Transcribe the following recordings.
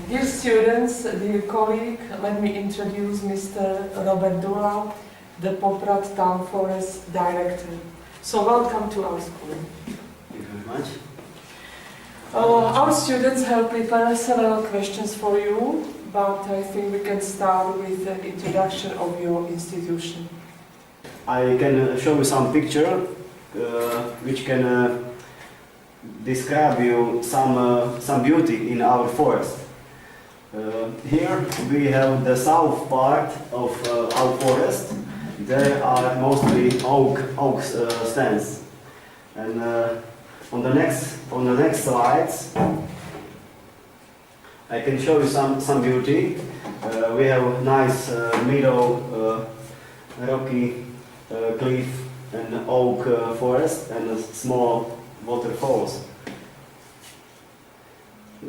Dear students, dear colleague, let me introduce Mr. Robert Dula, the Poprad Town Forest Director. So welcome to our school. Thank you very much. Our students have prepared several questions for you, but I think we can start with the introduction of your institution. I can show you some picture which can describe you some beauty in our forest. Here we have the south part of our forest. There are mostly oak stands, and on the next slides I can show you some beauty. We have nice meadow, rocky cliff and oak forest and small waterfalls.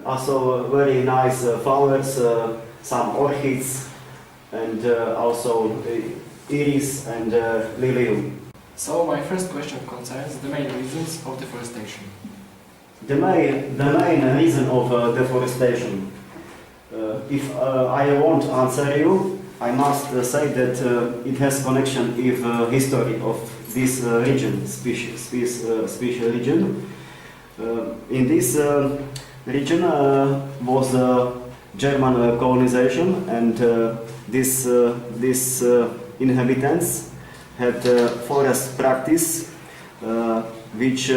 Also very nice flowers, some orchids, and also iris and lilium. So my first question concerns the main reasons of deforestation. The main reason of deforestation. If I want to answer you, I must say that it has connection with history of this region, special region. In this region was German colonization, and these inhabitants had forest practice which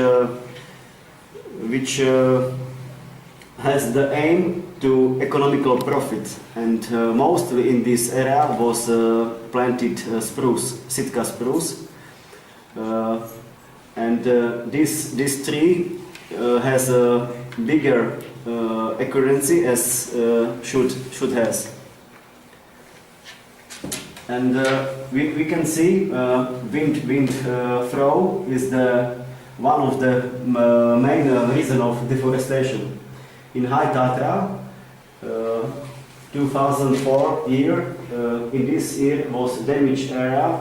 has the aim to economical profit, and mostly in this area was planted spruce, Sitka spruce, and this tree has a bigger accuracy as should has. And we can see wind throw is one of the main reason of deforestation. In High Tatra, 2004 year, in this year was damaged area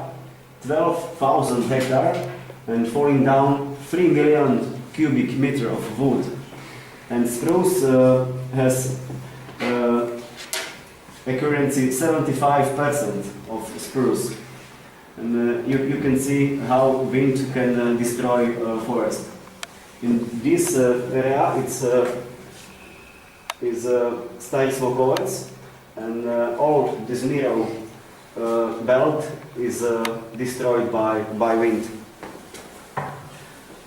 12,000 hectares and falling down 3 million cubic meter of wood. And spruce has accuracy 75% of spruce. And you can see how wind can destroy forest. In this area it's Stary Smokovec, and all this narrow belt is destroyed by wind.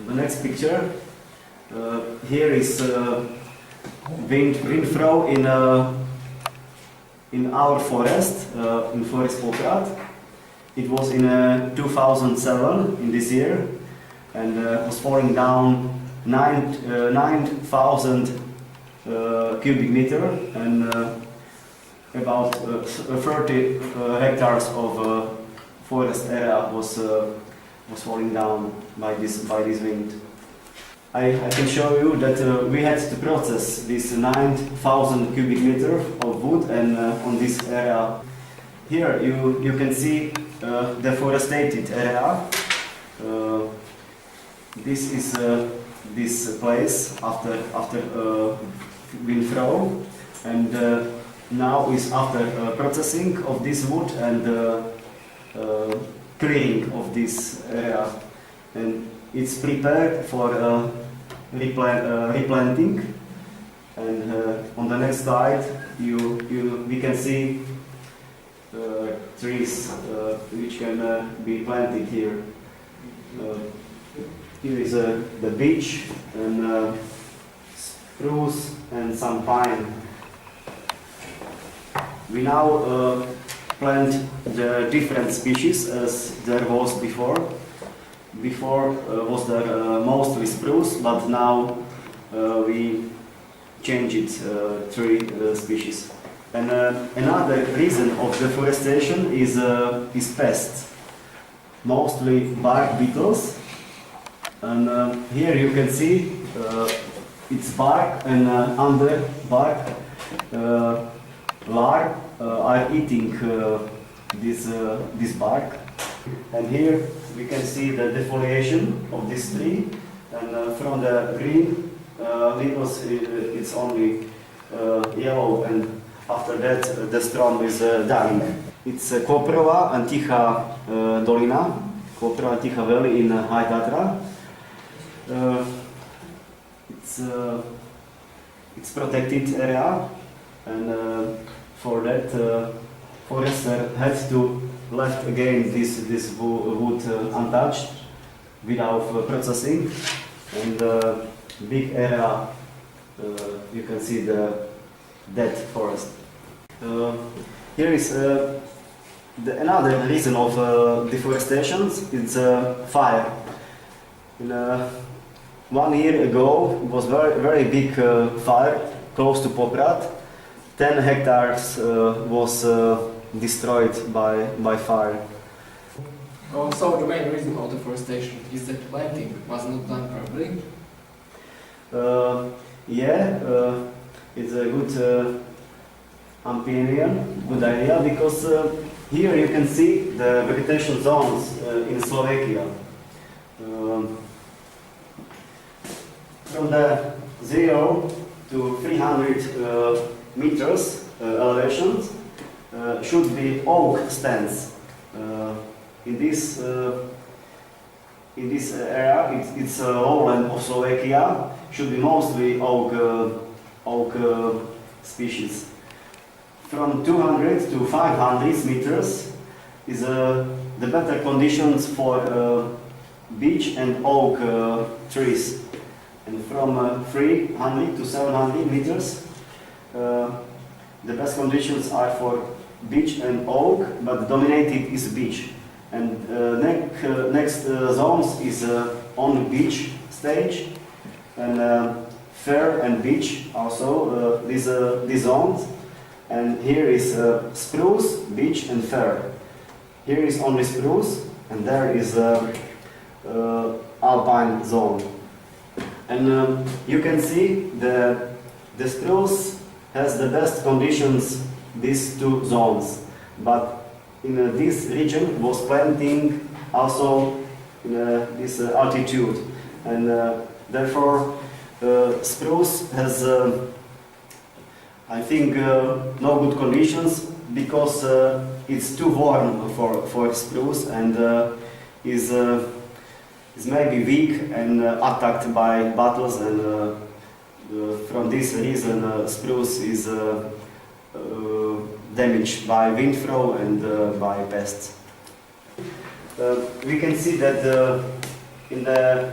The next picture, here is wind throw in our forest, in Forest Poprad. It was in 2007, in this year, and was falling down 9,000 cubic meter, and about 30 hectares of forest area was falling down by this wind. I can show you that we had to process this 9,000 cubic meter of wood, and on this area here you can see deforested area. This is this place after wind throw, and now is after processing of this wood and clearing of this area, and it's prepared for replanting. And on the next slide we can see trees which can be planted here. Here is the beech and spruce and some pine. We now plant the different species as there was before. Before was there mostly spruce, but now we change it three species. And another reason of deforestation is pests, mostly bark beetles. And here you can see its bark and under bark larvae are eating this bark. And here we can see the defoliation of this tree, and from the green leaves it's only yellow, and after that the storm is dying. It's Koprova and Ticha Dolina, Koprova and Ticha Valley in High Tatra. It's protected area, and for that forester had to left again this wood untouched without processing, and big area you can see the dead forest. Here is another reason of deforestation. It's fire. 1 year ago it was very big fire close to Poprad. 10 hectares was destroyed by fire. So the main reason of deforestation is that planting was not done properly. It's a good opinion, good idea, because here you can see the vegetation zones in Slovakia. From the 0 to 300 meters elevations should be oak stands. In this area, it's lowland of Slovakia, should be mostly oak species. From 200 to 500 meters is the better conditions for beech and oak trees. And from 300 to 700 meters, the best conditions are for beech and oak, but dominated is beech. And next zones is on beech stage, and fir and beech also these zones. And here is spruce, beech and fir. Here is only spruce, and there is alpine zone. And you can see the spruce has the best conditions, these two zones. But in this region was planting also in this altitude, and therefore spruce has I think no good conditions, because it's too warm for spruce, and is maybe weak and attacked by battles, and from this reason spruce is damaged by wind throw and by pests. We can see that in the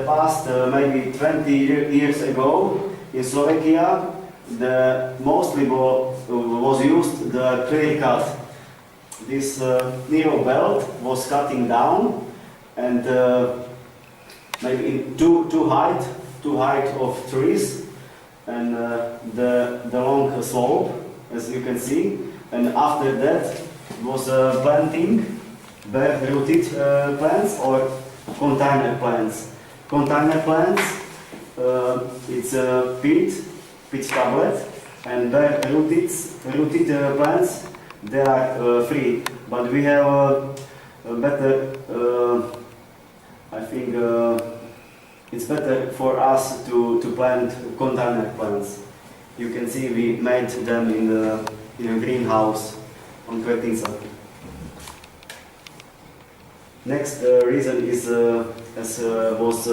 past, maybe 20 years ago, in Slovakia, mostly was used the clear cut. This narrow belt was cutting down, and maybe too height of trees, and the long slope, as you can see. And after that was planting bare-rooted plants or container plants. Container plants, it's peat tablet, and bare-rooted plants, they are free. But we have a better, I think it's better for us to plant container plants. You can see we made them in a greenhouse on Kvetica. Next reason is, as was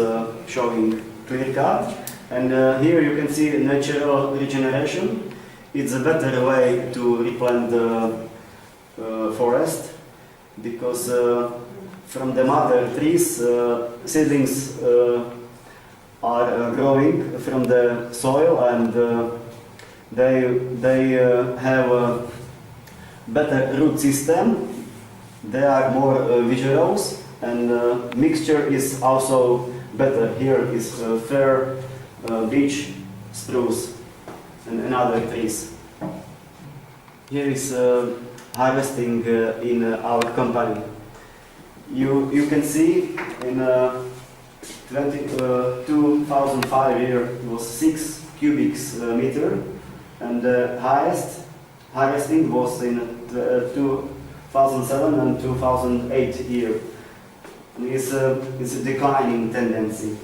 showing, clear cut. And here you can see natural regeneration. It's a better way to replant the forest, because from the mother trees, seedlings are growing from the soil, and they have a better root system. They are more vigorous, and mixture is also better. Here is fir, beech, spruce, and other trees. Here is harvesting in our company. You can see in 2005 year it was 6 cubic meter, and the highest harvesting was in 2007 and 2008 year. It's a declining tendency.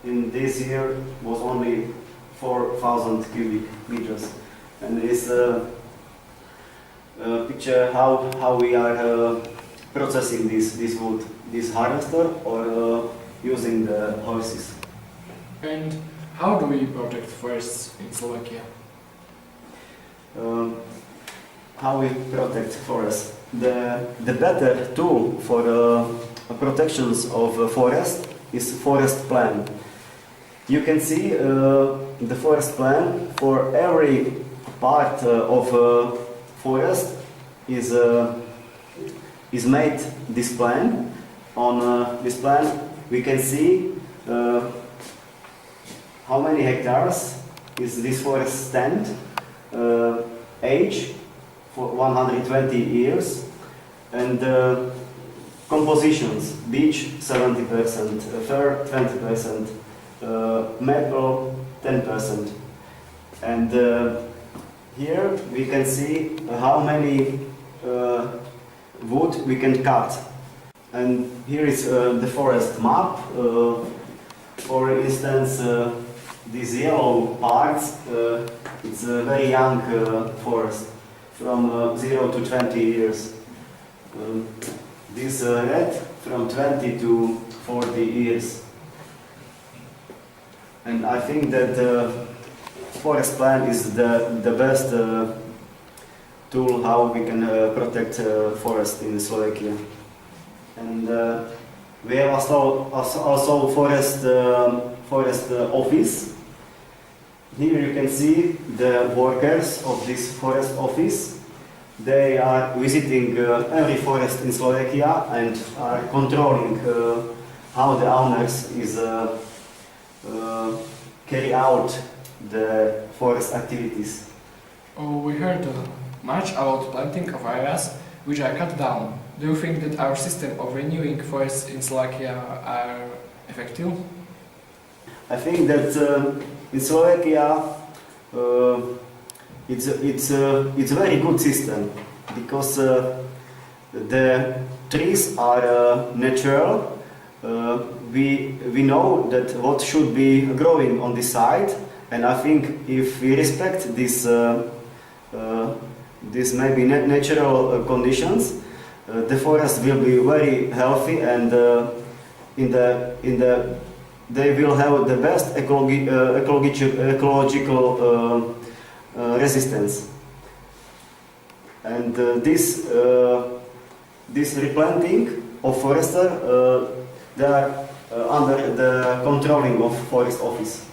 In this year was only 4,000 cubic meters. And it's a picture how we are processing this wood, this harvester, or using the horses. And how do we protect forests in Slovakia? How we protect forests? The better tool for protections of forest is forest plan. You can see the forest plan for every part of forest is made this plan. On this plan we can see how many hectares is this forest stand, age for 120 years, and compositions: beech 70%, fir 20%, maple 10%. And here we can see how many wood we can cut. And here is the forest map. For instance, these yellow parts, it's a very young forest, from 0 to 20 years. This red, from 20 to 40 years. And I think that the forest plan is the best tool how we can protect forest in Slovakia. And we have also forest office. Here you can see the workers of this forest office. They are visiting every forest in Slovakia and are controlling how the owners is carry out the forest activities. Oh, we heard much about planting of areas which are cut down. Do you think that our system of renewing forests in Slovakia are effective? I think that in Slovakia it's a very good system, because the trees are natural. We know that what should be growing on this side, and I think if we respect this maybe natural conditions, the forest will be very healthy, and they will have the best ecological resistance. And this replanting of forester, they are under the controlling of forest office.